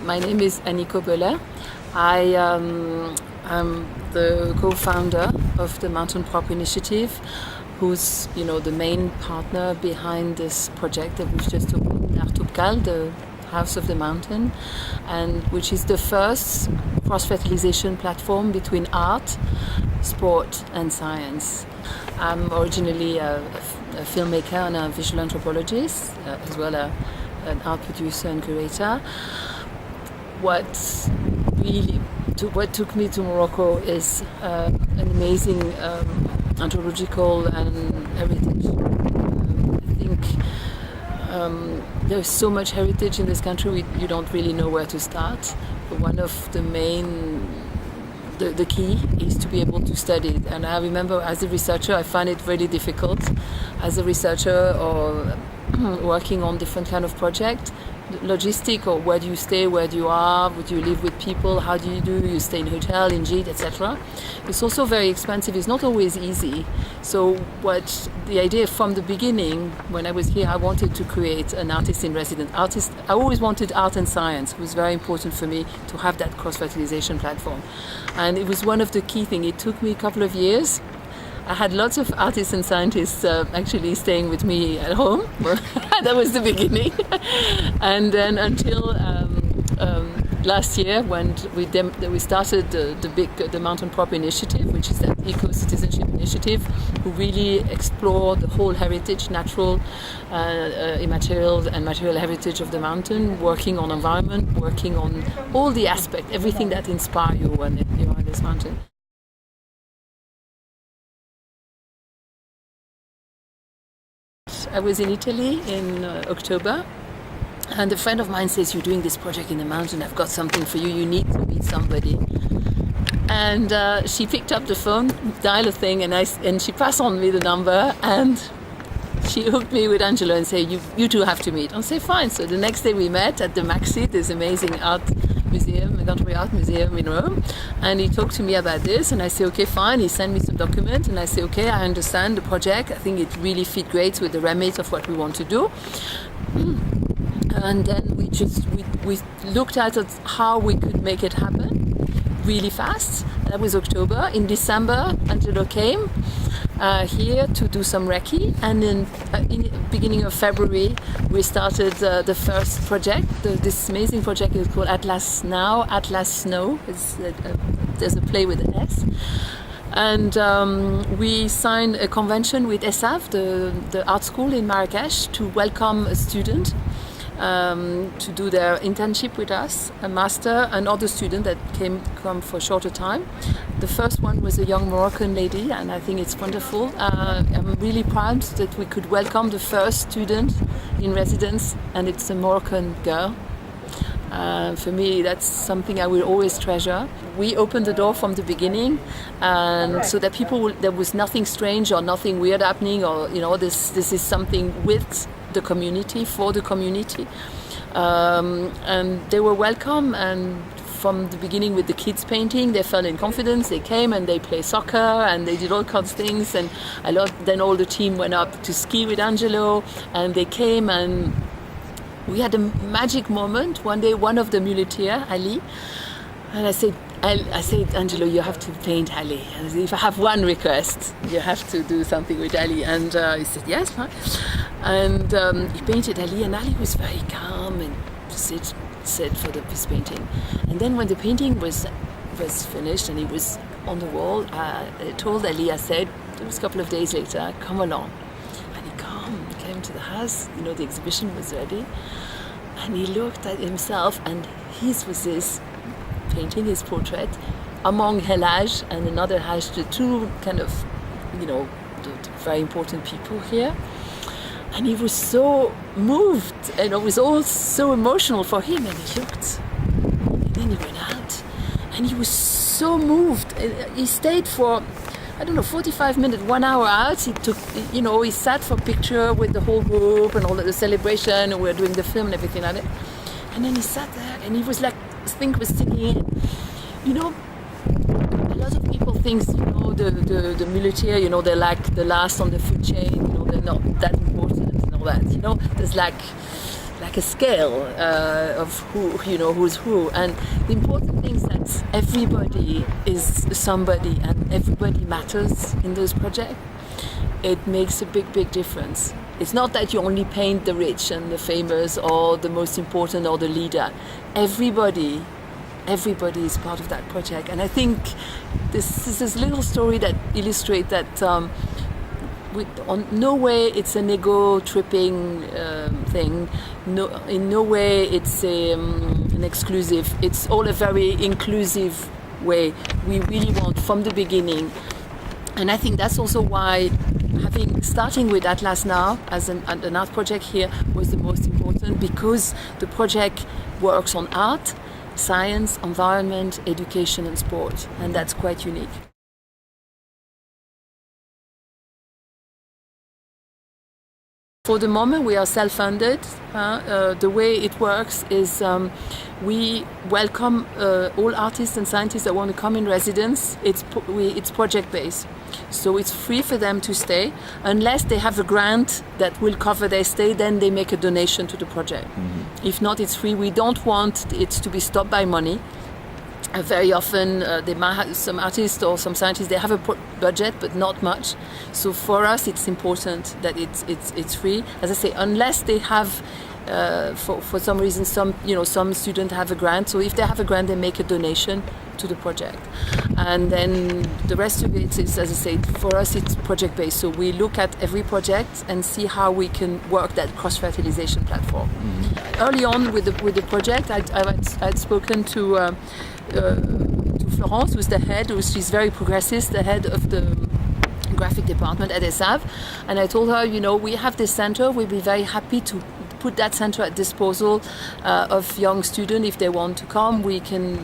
My name is Aniko Boelher. I am the co-founder of the Mountain Prop Initiative, who's the main partner behind this project that we've just opened, Artopcal, the House of the Mountain, and which is the first cross-fertilization platform between art, sport and science. I'm originally a filmmaker and a visual anthropologist, as well as an art producer and curator. What took me to Morocco is an amazing anthropological and heritage. I think there's so much heritage in this country, you don't really know where to start. But one of the key is to be able to study it. And I remember as a researcher, I find it really difficult as a researcher or working on different kind of projects. Logistic, or where do you stay, where do you are, would you live with people, how do you stay in hotel, in gîte, etc. It's also very expensive, it's not always easy. So what the idea from the beginning, when I was here, I wanted to create an artist in residence. I always wanted art and science. It was very important for me to have that cross-fertilization platform. And it was one of the key things. It took me a couple of years. I had lots of artists and scientists actually staying with me at home. That was the beginning. And then until last year, when we started the Mountain Prop Initiative, which is that eco-citizenship initiative, who really explore the whole heritage, natural, immaterial and material heritage of the mountain, working on environment, working on all the aspects, everything that inspires you when you're on this mountain. I was in Italy in October, and a friend of mine says, "You're doing this project in the mountain, I've got something for you, you need to meet somebody." And she picked up the phone, dialed a thing, and she passed on me the number, and she hooked me with Angelo and said, you two have to meet. I said, fine. So the next day we met at the Maxi, this amazing art museum, a contemporary art museum in Rome, and he talked to me about this, and I said, okay, fine. He sent me some documents, and I said, okay, I understand the project. I think it really fit great with the remit of what we want to do. And then we looked at how we could make it happen really fast. That was October. In December, Angelo came here to do some recce, and in the beginning of February we started the first project. This amazing project is called Atlas Now, Atlas Snow. There's a play with an S. And we signed a convention with ESAF, the art school in Marrakesh, to welcome a student to do their internship with us, a master, and other student that come for a shorter time. The first one was a young Moroccan lady, and I think it's wonderful. I'm really proud that we could welcome the first student in residence, and it's a Moroccan girl. For me, that's something I will always treasure. We opened the door from the beginning, and so that there was nothing strange or nothing weird happening, or this is something with the community, for the community, and they were welcome. And from the beginning with the kids painting, they felt in confidence. They came and they played soccer and they did all kinds of things. And then all the team went up to ski with Angelo, and they came, and we had a magic moment. One day, one of the muleteers, Ali, and I said, Angelo, you have to paint Ali. And I said, if I have one request, you have to do something with Ali. And he said, yes, fine. And he painted Ali, and Ali was very calm and said for this painting. And then when the painting was finished and he was on the wall, I told Ali, I said, it was a couple of days later, come along. And he came to the house, the exhibition was ready. And he looked at himself, and his was this painting, his portrait, among Helaj and another Haj, the two kind of, the very important people here. And he was so moved, and it was all so emotional for him. And he looked, and then he went out, and he was so moved. He stayed for, 45 minutes, 1 hour out. He took, he sat for a picture with the whole group and all the celebration, and we were doing the film and everything like that. And then he sat there, and he was like, Think was singing. A lot of people think, the muleteer, they're like the last on the food chain. They're not that important and all that. There's like like a scale of who's who. And the important thing is that everybody is somebody and everybody matters in those projects. It makes a big difference. It's not that you only paint the rich and the famous or the most important or the leader. Everybody is part of that project. And I think this is this little story that illustrates that no way it's an ego-tripping thing. No, in no way it's an exclusive. It's all a very inclusive way. We really want from the beginning. And I think that's also why starting with Atlas Now as an art project here was the most important, because the project works on art, science, environment, education and sport, and that's quite unique. For the moment, we are self-funded. The way it works is we welcome all artists and scientists that want to come in residence. It's project-based, so it's free for them to stay. Unless they have a grant that will cover their stay, then they make a donation to the project. Mm-hmm. If not, it's free. We don't want it to be stopped by money. Very often, they might have some artists or some scientists. They have a budget, but not much. So for us, it's important that it's free. As I say, unless they have, for some reason, some students have a grant. So if they have a grant, they make a donation to the project, and then the rest of it is, as I say, for us, it's project based. So we look at every project and see how we can work that cross-fertilization platform. Mm-hmm. Early on with the project, I'd spoken to Florence, who's the head, she's very progressive, the head of the graphic department at ESAV, and I told her, we have this center, we'll be very happy to put that center at disposal of young students. If they want to come, we can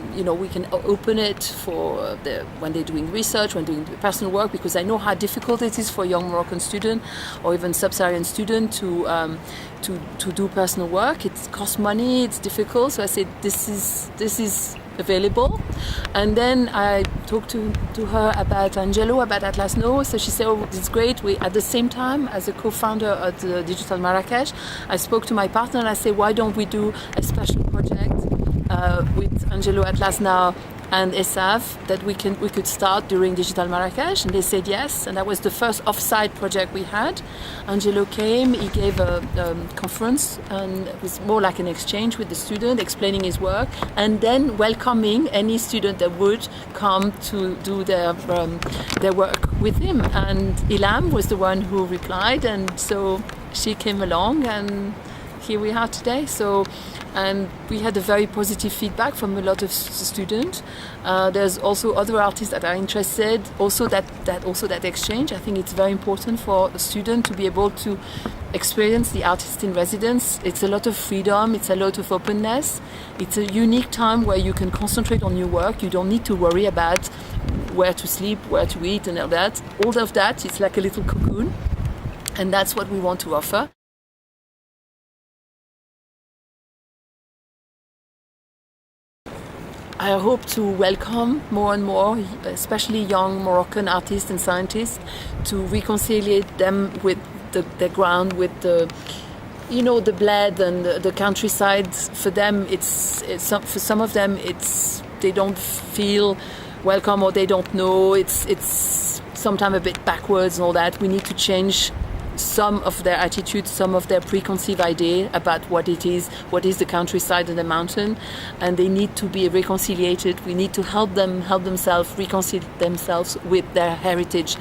open it for when they're doing research, when doing personal work, because I know how difficult it is for young Moroccan student or even sub-Saharan student to do personal work. It costs money, it's difficult. So I said, this is available. And then I talked to her about Angelo, about Atlas Now. So she said, it's great. We, at the same time, as a co-founder at the Digital Marrakesh, I spoke to my partner and I said, why don't we do a special project with Angelo, Atlas Now and ESAV that we could start during Digital Marrakesh? And they said yes, and that was the first off-site project we had. Angelo came, he gave a conference, and it was more like an exchange with the student, explaining his work, and then welcoming any student that would come to do their work with him. And Ilham was the one who replied, and so she came along, and here we are today. And we had a very positive feedback from a lot of students. There's also other artists that are interested. Also that exchange. I think it's very important for a student to be able to experience the artist in residence. It's a lot of freedom. It's a lot of openness. It's a unique time where you can concentrate on your work. You don't need to worry about where to sleep, where to eat, and all that. All of that, it's like a little cocoon, and that's what we want to offer. I hope to welcome more and more, especially young Moroccan artists and scientists, to reconcile them with the ground, with the bled and the countryside. For them, for some of them, they don't feel welcome, or they don't know. It's sometimes a bit backwards and all that. We need to change some of their attitudes, some of their preconceived idea about what is the countryside and the mountain, and they need to be reconciliated. We need to help themselves reconcile themselves with their heritage,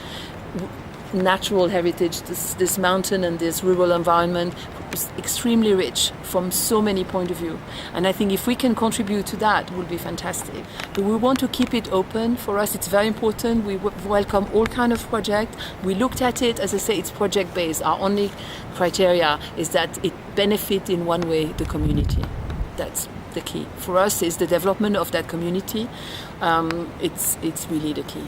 natural heritage. This mountain and this rural environment is extremely rich from so many points of view, and I think if we can contribute to that, it will be fantastic. But we want to keep it open. For us, it's very important. We welcome all kind of projects. We looked at it, as I say, it's project based. Our only criteria is that it benefit in one way the community. That's the key for us, is the development of that community. It's really the key.